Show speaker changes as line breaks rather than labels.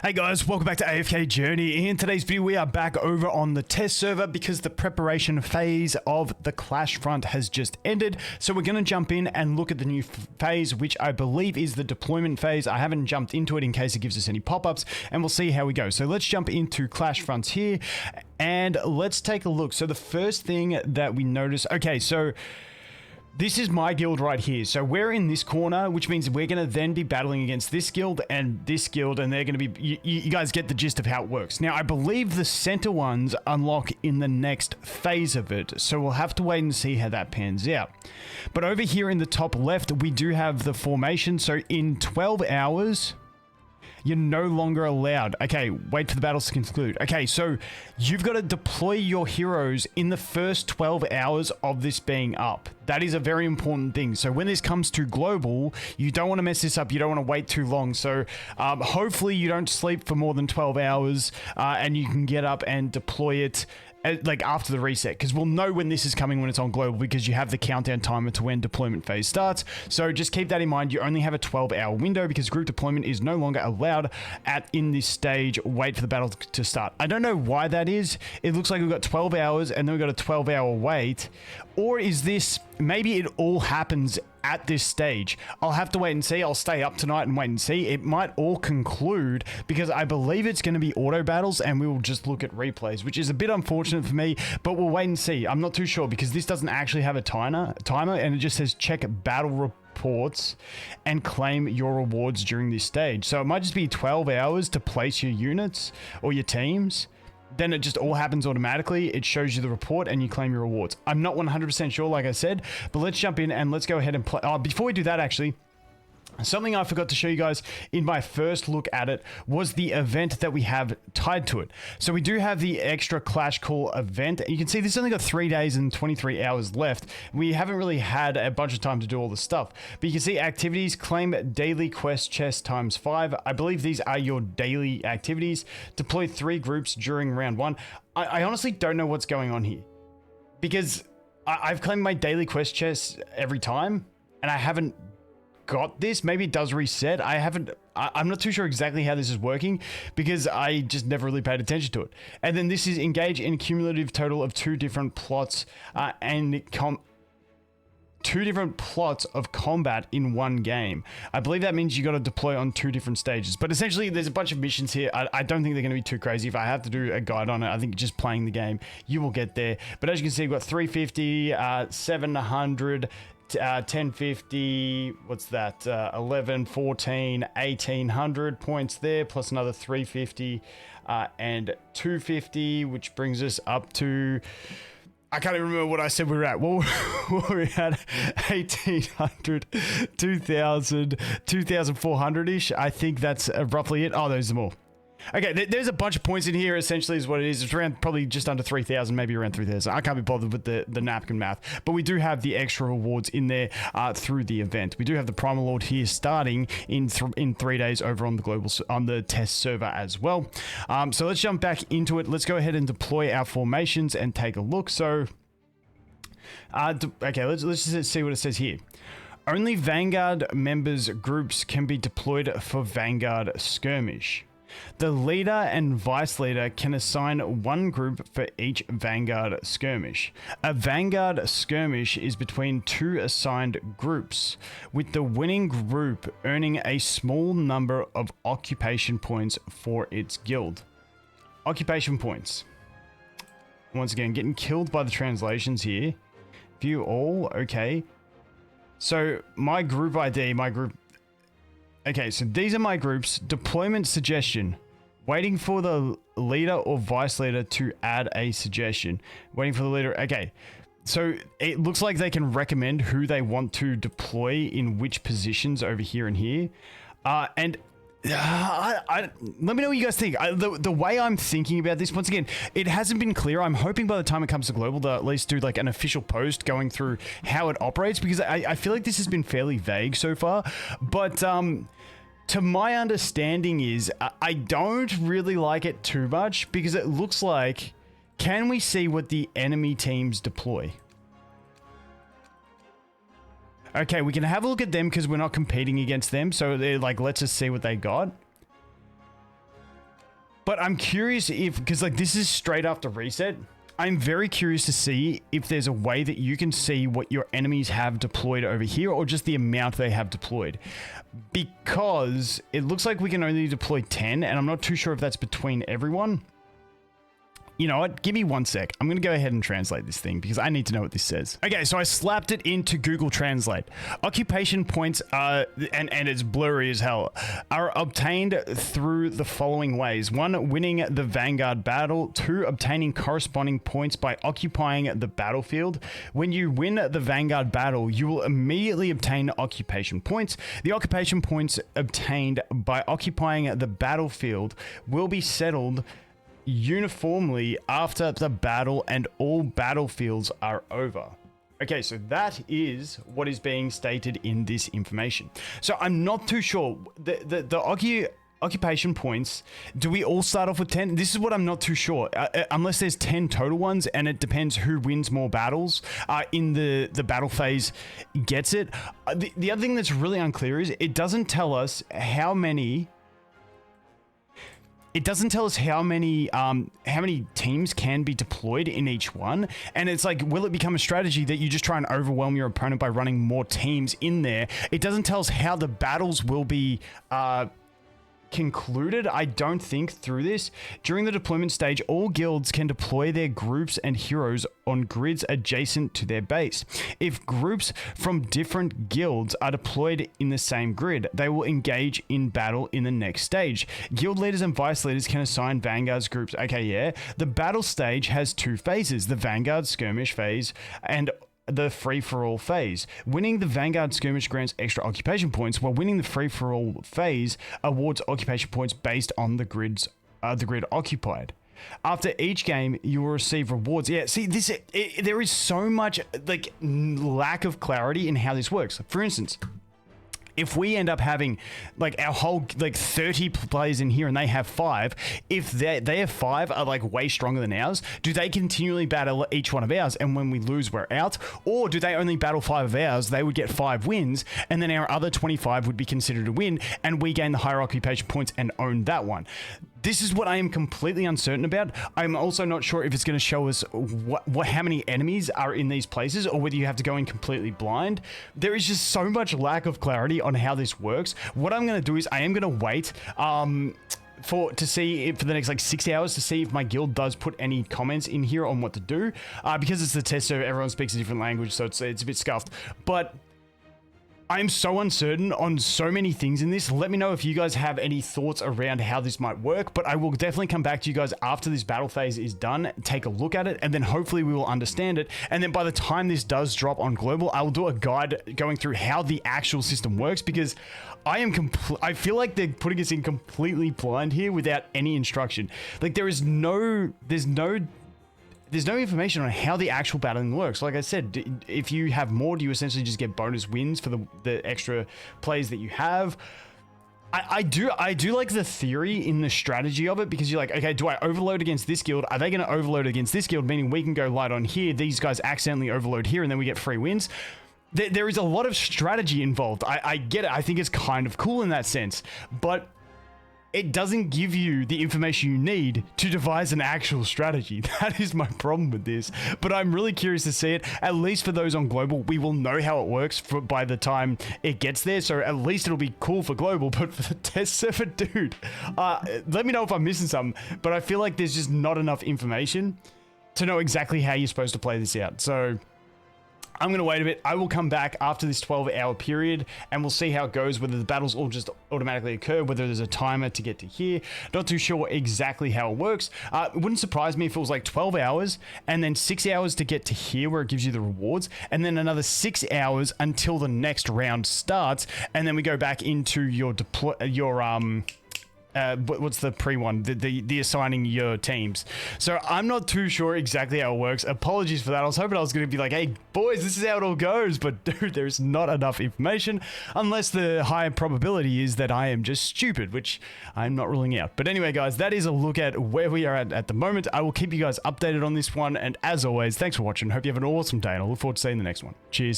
Hey guys, welcome back to AFK Journey. In today's video, we are back over on the test server because the preparation phase of the Clashfront has just ended. So we're going to jump in and look at the new phase, which I believe is the deployment phase. I haven't jumped into it in case it gives us any pop-ups, and we'll see how we go. So let's jump into Clashfronts here, and let's take a look. So the first thing that we notice, okay, so this is my guild right here. So we're in this corner, which means we're going to then be battling against this guild, and they're going to be... You guys get the gist of how it works. Now, I believe the center ones unlock in the next phase of it, so we'll have to wait and see how that pans out. But over here in the top left, we do have the formation. So in 12 hours... you're no longer allowed. Okay, wait for the battles to conclude. Okay, so you've got to deploy your heroes in the first 12 hours of this being up. That is a very important thing. So when this comes to global, you don't want to mess this up. You don't want to wait too long. So hopefully you don't sleep for more than 12 hours and you can get up and deploy it like after the reset, because we'll know when this is coming when it's on global, because you have the countdown timer to when deployment phase starts. So just keep that in mind. You only have a 12-hour window because group deployment is no longer allowed in this stage. Wait for the battle to start. I don't know why that is. It looks like we've got 12 hours and then we've got a 12-hour wait. Or is this, maybe it all happens at this stage? I'll have to wait and see. I'll stay up tonight and wait and see. It might all conclude, because I believe it's going to be auto battles and we will just look at replays, which is a bit unfortunate for me, but we'll wait and see. I'm not too sure because this doesn't actually have a timer and it just says check battle reports and claim your rewards during this stage. So it might just be 12 hours to place your units or your teams. Then it just all happens automatically. It shows you the report and you claim your rewards. I'm not 100% sure, like I said, but let's jump in and let's go ahead and play. Before we do that, actually, something I forgot to show you guys in my first look at it was the event that we have tied to it. So we do have the extra Clash Call event. You can see this only got 3 days and 23 hours left. We haven't really had a bunch of time to do all the stuff. But you can see activities, claim daily quest chest ×5. I believe these are your daily activities. Deploy 3 groups during round 1. I honestly don't know what's going on here, because I've claimed my daily quest chest every time and I haven't got this. Maybe it does reset. I'm not too sure exactly how this is working because I just never really paid attention to it. And then this is engage in a cumulative total of 2 different plots and 2 different plots of combat in one game. I believe that means you got to deploy on 2 different stages, but essentially there's a bunch of missions here. I don't think they're going to be too crazy. If I have to do a guide on it, I think just playing the game, you will get there. But as you can see, we've got 350, 700, 1050, what's that, 11, 14, 1800 points there, plus another 350 and 250, which brings us up to, I can't even remember what I said we were at. Well, we had 1800, 2000, 2400-ish. I think that's roughly it. Oh, those are more. Okay, there's a bunch of points in here, essentially, is what it is. It's around probably just under 3,000, maybe around 3,000. I can't be bothered with the napkin math. But we do have the extra rewards in there through the event. We do have the Primal Lord here starting in 3 days over on the test server as well. So let's jump back into it. Let's go ahead and deploy our formations and take a look. So, okay, let's just see what it says here. Only Vanguard members groups can be deployed for Vanguard skirmish. The leader and vice leader can assign 1 group for each Vanguard skirmish. A Vanguard skirmish is between 2 assigned groups, with the winning group earning a small number of occupation points for its guild. Occupation points. Once again, getting killed by the translations here. View all, okay. So my group ID, okay, so these are my groups. Deployment suggestion. Waiting for the leader or vice leader to add a suggestion. Waiting for the leader. Okay, so it looks like they can recommend who they want to deploy in which positions over here and here. Let me know what you guys think. The way I'm thinking about this, once again, it hasn't been clear. I'm hoping by the time it comes to global, they'll at least do like an official post going through how it operates, because I feel like this has been fairly vague so far. But to my understanding is I don't really like it too much, because it looks like, can we see what the enemy teams deploy? Okay, we can have a look at them because we're not competing against them. So they're like, let's just see what they got. But I'm curious if, because like this is straight after reset, I'm very curious to see if there's a way that you can see what your enemies have deployed over here, or just the amount they have deployed. Because it looks like we can only deploy 10, and I'm not too sure if that's between everyone. You know what? Give me 1 sec. I'm going to go ahead and translate this thing because I need to know what this says. Okay, so I slapped it into Google Translate. Occupation points are, and it's blurry as hell, are obtained through the following ways. 1, winning the Vanguard battle. 2, obtaining corresponding points by occupying the battlefield. When you win the Vanguard battle, you will immediately obtain occupation points. The occupation points obtained by occupying the battlefield will be settled uniformly after the battle and all battlefields are over. Okay, so that is what is being stated in this information. So I'm not too sure. The occupation points, do we all start off with 10? This is what I'm not too sure. Unless there's 10 total ones, and it depends who wins more battles in the battle phase gets it. The other thing that's really unclear is it doesn't tell us how many... It doesn't tell us how many teams can be deployed in each one. And it's like, will it become a strategy that you just try and overwhelm your opponent by running more teams in there? It doesn't tell us how the battles will be concluded, I don't think, through this. During the deployment stage, all guilds can deploy their groups and heroes on grids adjacent to their base. If groups from different guilds are deployed in the same grid, they will engage in battle in the next stage. Guild leaders and vice leaders can assign Vanguard's groups. Okay, yeah. The battle stage has 2 phases, the Vanguard skirmish phase and the free-for-all phase. Winning the Vanguard skirmish grants extra occupation points, while winning the free-for-all phase awards occupation points based on the grid occupied. After each game, you will receive rewards. Yeah, see, there is so much like lack of clarity in how this works. For instance, if we end up having like our whole like 30 players in here and they have 5, if they have 5 are like way stronger than ours, do they continually battle each one of ours and when we lose we're out? Or do they only battle 5 of ours, they would get 5 wins and then our other 25 would be considered a win and we gain the higher occupation points and own that one? This is what I am completely uncertain about. I'm also not sure if it's going to show us how many enemies are in these places or whether you have to go in completely blind. There is just so much lack of clarity on how this works. What I'm going to do is I am going to wait to see if for the next like 6 hours to see if my guild does put any comments in here on what to do. Because it's the test server, everyone speaks a different language, so it's a bit scuffed. But I'm so uncertain on so many things in this. Let me know if you guys have any thoughts around how this might work, but I will definitely come back to you guys after this battle phase is done, take a look at it, and then hopefully we will understand it. And then by the time this does drop on global, I will do a guide going through how the actual system works, because I feel like they're putting us in completely blind here without any instruction. Like there's no information on how the actual battling works. Like I said, if you have more, do you essentially just get bonus wins for the extra plays that you have? I do like the theory in the strategy of it, because you're like, okay, do I overload against this guild? Are they going to overload against this guild? Meaning we can go light on here. These guys accidentally overload here and then we get free wins. There is a lot of strategy involved. I get it. I think it's kind of cool in that sense, but it doesn't give you the information you need to devise an actual strategy. That is my problem with this, but I'm really curious to see it. At least for those on global, we will know how it works by the time it gets there, so at least it'll be cool for global. But for the test server, dude, let me know if I'm missing something, but I feel like there's just not enough information to know exactly how you're supposed to play this out. So I'm going to wait a bit. I will come back after this 12-hour period and we'll see how it goes, whether the battles all just automatically occur, whether there's a timer to get to here. Not too sure exactly how it works. It wouldn't surprise me if it was like 12 hours and then 6 hours to get to here where it gives you the rewards, and then another 6 hours until the next round starts, and then we go back into your what's the pre one? The assigning your teams. So I'm not too sure exactly how it works. Apologies for that. I was hoping I was going to be like, hey boys, this is how it all goes, but dude, there's not enough information, unless the high probability is that I am just stupid, which I'm not ruling out. But anyway, guys, that is a look at where we are at the moment. I will keep you guys updated on this one, and as always, thanks for watching. Hope you have an awesome day, and I look forward to seeing the next one. Cheers.